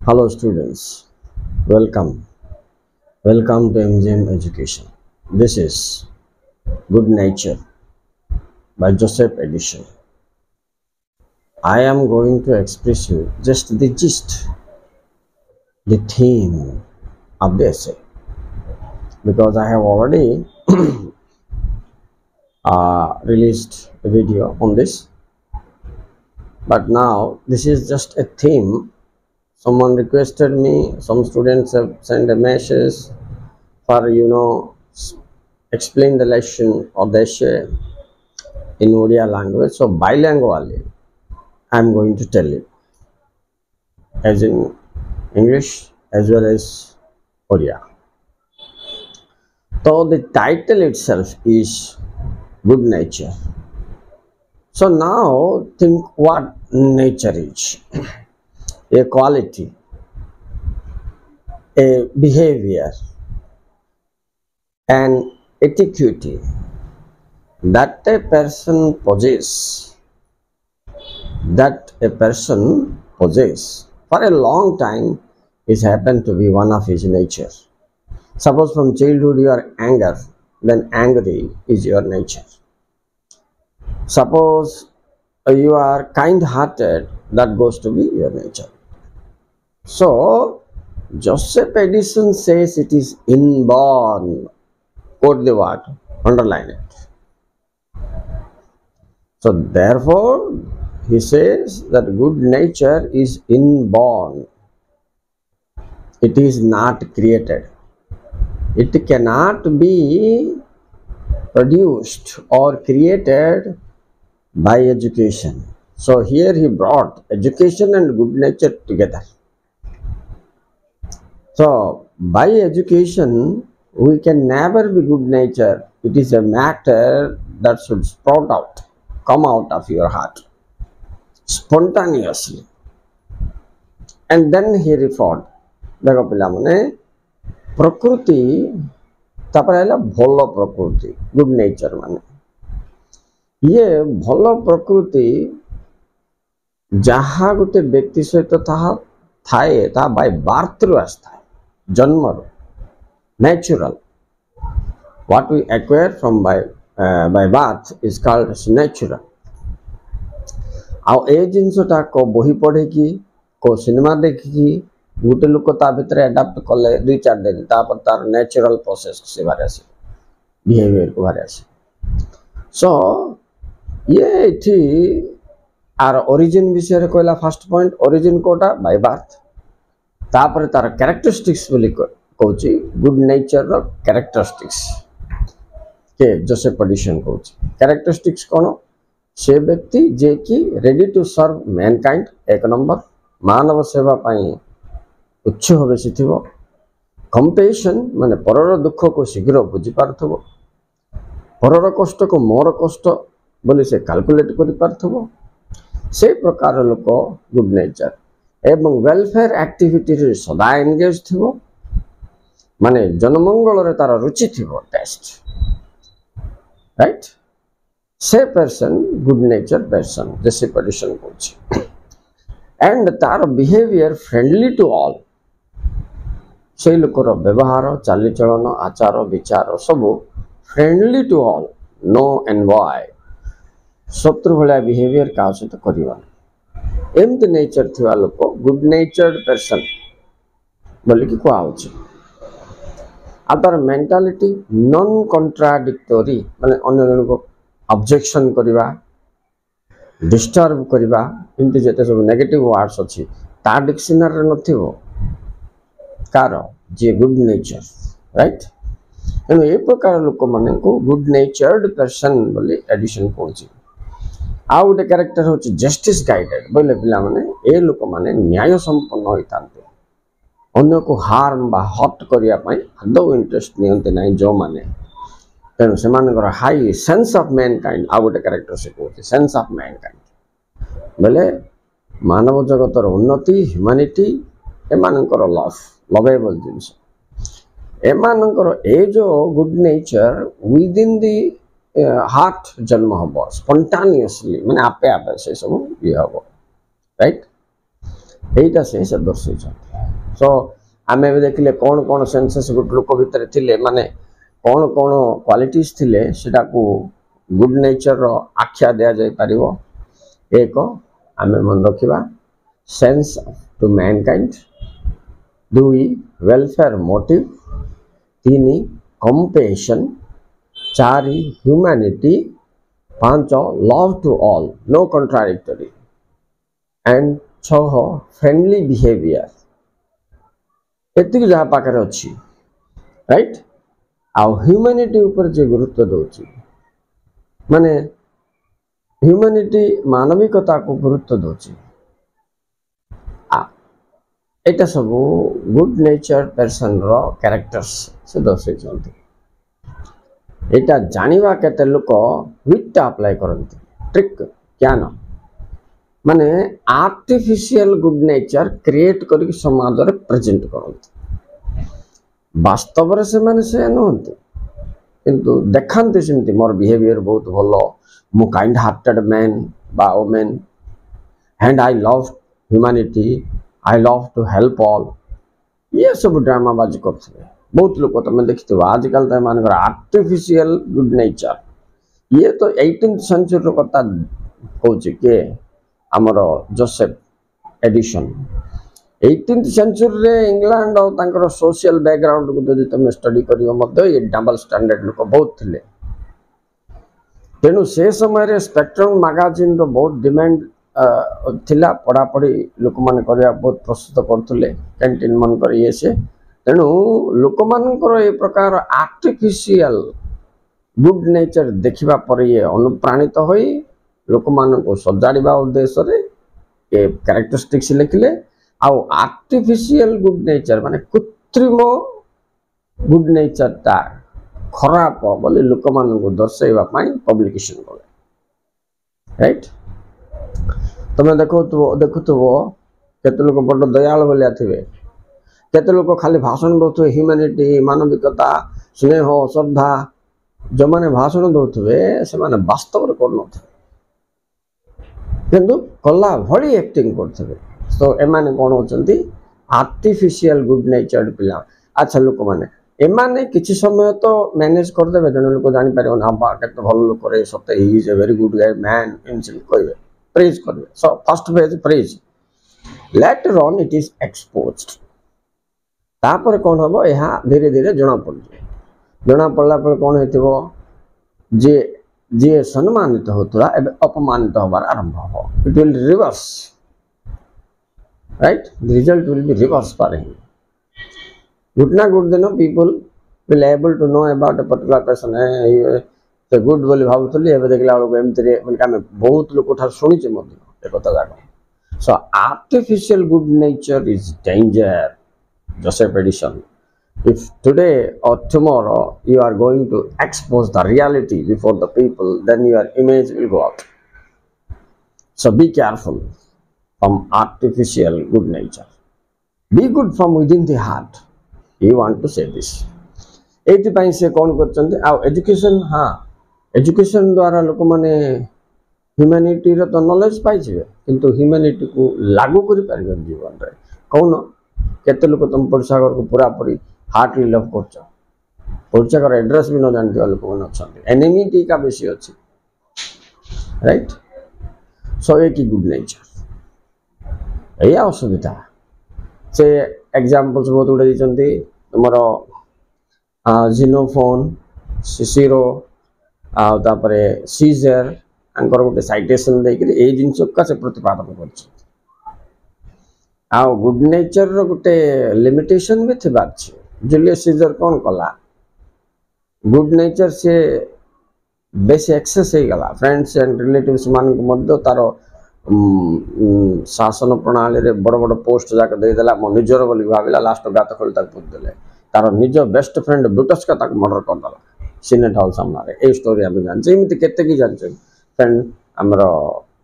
Hello students, welcome. Welcome to MGM Education. This is Good Nature by Joseph Edison. I am going to express you just the gist, the theme of the essay because I have already released a video on this, but now this is just a theme. Someone requested me, some students have sent a message for explain the lesson or the essay in Odia language. So bilingually, I am going to tell you as in English as well as Odia. So the title itself is Good Nature. So now think what nature is. A quality, a behavior, an etiquette that a person possesses, for a long time is happened to be one of his nature. Suppose from childhood you are anger, then angry is your nature. Suppose you are kind-hearted, that goes to be your nature. So Joseph Edison says it is inborn. Quote the word, underline it. So therefore he says that good nature is inborn. It is not created. It cannot be produced or created by education. So here he brought education and good nature together. So by education we can never be good nature. It is a matter that should come out of your heart spontaneously. And then he referred, देखो पिला मने प्रकृति तापर आइला भलो प्रकृति good nature माने ये भलो प्रकृति जहाँ गोटे व्यक्ति सहित थाए ता बाय बर्थ रु आस्था जन्म रु natural. What we acquire from by birth is called as natural. आउ ए जिनसटा को बही पढ़े कि को सिनेमा देखि गोटे लोक ता भितर एडाप्ट कले 2-4 दिन तापर तार नेचुरल प्रोसेस से बारे आसे बिहेवियर को बारे आसे. सो ये थी आर ओरिजिन विषय कहला फर्स्ट पॉइंट ओरिजिन कोटा बाय बर्थ तापर तार कैरेक्टरिस्टिक्स बोली कहूची गुड नेचर रो कैरेक्टरिस्टिक्स के जोसेफ एडिसन कहूची. कैरेक्टरिस्टिक्स कोन से व्यक्ति जे कि रेडी टू सर्व मैनकाइंड एक नंबर मानव सेवा पाई उत्साह बेसी थिबो. कंपेशन माने परर दुख को शीघ्र बुझी पारथबो. परर कष्ट को मोर कष्ट बोली से कैलकुलेट करि पारथबो. से प्रकार लोक गुड नेचर एवं वेलफेयर एक्टिविटी रे सदा एंगेज थिबो. माने जनमंगल रे तार रुचि थिबो टेस्ट राइट. से पर्सन गुड नेचर पर्सन जैसे पडिशन कोची. एंड तार बिहेवियर फ्रेंडली टू ऑल. से लोकर व्यवहार चालीचलन आचार विचार सब friendly to all no envy शत्रु भाया बिहेवियर क्या सहित करवा एमती नेचर थिबा लोक गुड नेचर्ड पर्सन बोली कि कहुच्छे. आ तार मेंटालिटी नॉन कॉन्ट्राडिक्टरी माने अन्य जन को ऑब्जेक्शन करवा डिस्टर्ब करवा एमती जते सब नेगेटिव वर्ड्स अछि ता डिक्शनरी रे नथिबो कार जे गुड नेचर राइट. तेणु ए प्रकार लोक माने को गुड नेचर्ड पर्सन बोली एडिशन कहूची. आ गोटे कैरेक्टर होची जस्टिस गाइडेड बोले पिला माने ए लोक माने न्याय संपन्न होइतांते. अन्य को हार्म बा हर्ट करिया पई आदौ इंटरेस्ट नियंते नाही जो माने. तेणु से मानकर हाई सेंस ऑफ मैनकाइंड आ गोटे कैरेक्टर से कहूची सेंस ऑफ मैनकाइंड बोले मानव जगतर उन्नति ह्यूमैनिटी एमानकर लवेबल जिनस एमानकर ए जो good nature with in the heart जन्म हम स्पंटानियसली माने आपे आपे से सब ये हम राइट. एटा से दर्शाई सो आम भी देखिले कौन कौन सेंसस गुड लोक भितर थिले माने कौन कौन क्वालिटीज थिले सेटा को गुड नेचर रो आख्या दिया जाय परिवो। एक आम मन रखा sense to mankind, 2 welfare motive, 3 compassion, 4 humanity, 5 love to all no contradictory and 6 friendly behaviour. एतिक जहाँ पाखे अच्छी राइट। आउ ह्यूमैनिटी ऊपर जे गुरुत्व दौची माने ह्यूमैनिटी मानविकता को गुरुत्व दौची एटा सब गुड नेचर पर्सन रो कैरेक्टर्स से दर्शाई चलती। एटा जानिबा केते लोक विटा अप्लाई करंती ट्रिक क्या न माने आर्टिफिशियल गुड नेचर क्रिएट करके समाज रे प्रेजेंट करंती। वास्तव रे से माने से नहंती किंतु देखंती सिमती मोर बिहेवियर बहुत भलो, मु काइंड हार्टेड मैन बा women and I love humanity, I love to help all. ये सब ड्रामा बाजी करते बहुत लोग तुम देखिए आजकल तो मान आर्टिफिशियल गुड नेचर। ये तो 18th सेंचुरी कथा कौचे के आमर जोसेफ एडिसन 18th सेंचुरी रे इंग्लैंड और सोशल बैकग्राउंड को जो तुम स्टडी कर ये डबल स्टैंडर्ड लोक बहुत थे। तेणु से समय स्पेक्ट्रम मैगजीन रो बहुत डिमांड थिला पढ़ापढ़ी लोक मान करया बहुत प्रस्तुत करथुले कैंटीन मन कर ये से। तेणु लोक मानकर ए प्रकार आर्टिफिशियल गुड नेचर देखिबा पर ये अनुप्राणित होई लोक मान को सजाड़िबा उद्देश्य रे ए कैरेक्टरिस्टिक्स लिखले। आउ आर्टिफिशियल गुड नेचर माने कृत्रिम गुड नेचर ता खराब बोली लोक मान को दर्शाइबा पई पब्लिकेशन कले राइट। तुम देखुव केते लोक बड़ दयाल बोलिया थे, केते लोक खाली भाषण दौथे ह्यूमैनिटी मानविकता स्नेह श्रद्धा। जो मैंने भाषण दौथे से माने वास्तव रे कर नथे किंतु कला भली एक्टिंग करथे। तो एमाने कोन होचंती आर्टिफिशियल गुड नेचर्ड पिला। अच्छा लोक माने एमाने किछि समय तो मैनेज कर देबे, जने लोक जानि पारे ना बा केते भल लोक रे सते he is a very good guy man इनसिल कहबे प्रेज करबे। So first phase praise, later on it is exposed. तापर कौन हम यह धीरे धीरे जना पड़ जना पड़ला कौन हो जे जे सम्मानित होता एवं अपमानित होबार आरंभ हो। It will reverse right, the result will be reverse for him. Good ना गुड दिन people will able to know about a particular person है गुड बोली भावुली एवं देखला बेलू एमती आम बहुत लोक ठार शुणीचे कथा जाक। So artificial good nature is danger. Joseph Edison, if today or tomorrow you are going to expose the reality before the people, then your image will go out. So be careful from artificial good nature. Be good from within the heart. You want to say this. एति पई से कोन करचंती आ education. हाँ, education द्वारा लोक माने humanity रो तो knowledge पाई जिवे किंतु humanity को लागू करि पारिबे जीवन रे। कौन केते लोक तुम पड़ोसा घर को पूरा पूरी हार्टली लव करछ, पड़ोसा घर एड्रेस भी न जानते लोक मन अछंती, एनिमिटी का बेसी अछि राइट। सो एक ही गुड नेचर एया असुविधा से एग्जांपल्स बहुत गुडे दिचंती। तुमरो जिनोफोन सिसिरो आ तापरे सीजर अंकर गोटे साइटेशन देकरी ए जिंस का से प्रतिपादन करछ। आ गुड नेचर रो गोटे लिमिटेशन भी थिबा छै। जूलियस सीजर कौन कला गुड नेचर से बेसी एक्सेस हो गला फ्रेंड्स एंड रिलेटिव्स मान को मध्य तार शासन प्रणाली रे बड़ बड़ पोस्ट जाके दे देला मो निजर बोली भाबिला लास्ट गात खोल तक पुत देले तार निज बेस्ट फ्रेंड ब्रूटस का तक मर्डर कर देला सीनेट हॉल सामने रे। ए स्टोरी हम जान जे मिति केते की जान फ्रेंड हमरो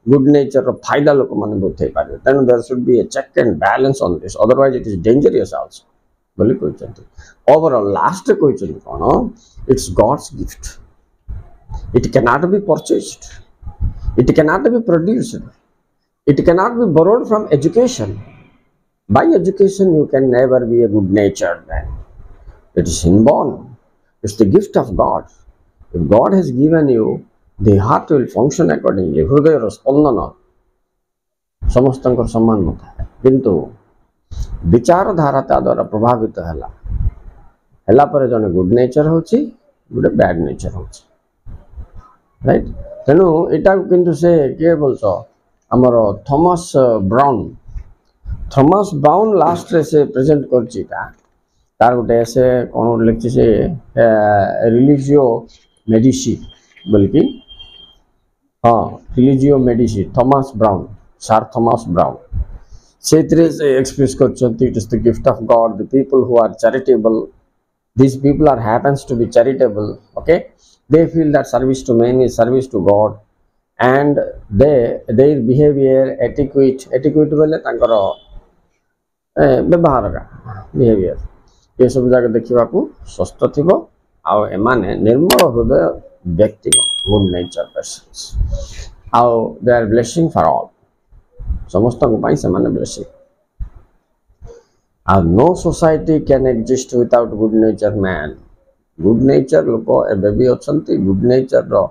गुड नेचर रो फायदा लोक माने उठै पारे। तेणु there should be a check and balance on this, otherwise it is dangerous also बोली कहते। ओवरऑल लास्ट कहते कौन it's God's gift, it cannot be purchased, it cannot be produced, it cannot be borrowed from education, By education, you can never be a good natured man. It is inborn. It's the gift of God. If God has given you, the heart will function accordingly. हृदय स्पंदन समस्त सम्मान नथा किंतु विचारधारा ता द्वारा प्रभावित हैला पर जने गुड नेचर होची गुड बैड नेचर होची राइट तेणु एटा किंतु से के बोलछो हमर थॉमस ब्राउन लास्ट रे से प्रेजेंट करची तार गोटे ऐसे कौन लिखी से रिलीजियो मेडिसी बोलिकी हाँ Religio Medici Thomas Browne sir Thomas Browne से एक्सप्रेस कर it is the gift of God the people who are charitable these people are happens to be charitable okay they feel that service to men is service to God and their behavior etiquette बोले तांकर व्यवहार का behaviour ये सब जगह देखा स्वस्थ थी आने निर्मल हृदय व्यक्ति गुड नेचर पर्सन्स आउ they are blessing for all समस्त से blessing no society can exist without good nature man good nature लोक एवं भी अच्छा good nature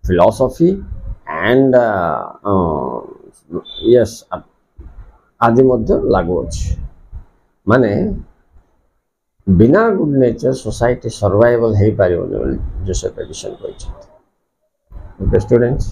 philosophy and yes आदि लागू अच्छे माने बिना गुड नेचर सोसाइटी सर्वाइवल हो पारे जोसेफ एडिसन कहते स्टूडेंट्स।